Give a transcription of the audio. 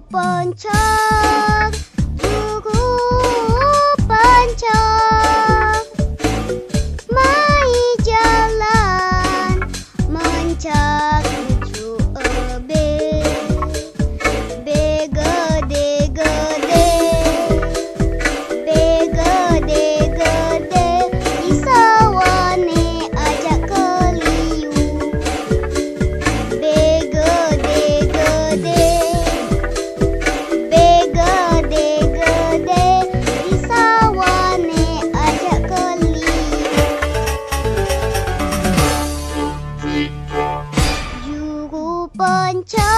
Pencak, juru pencak, mai jalan mencak menuju ebe, be gede gede, be gede gede, di sawane ajak keliu, be gede gede. Pencak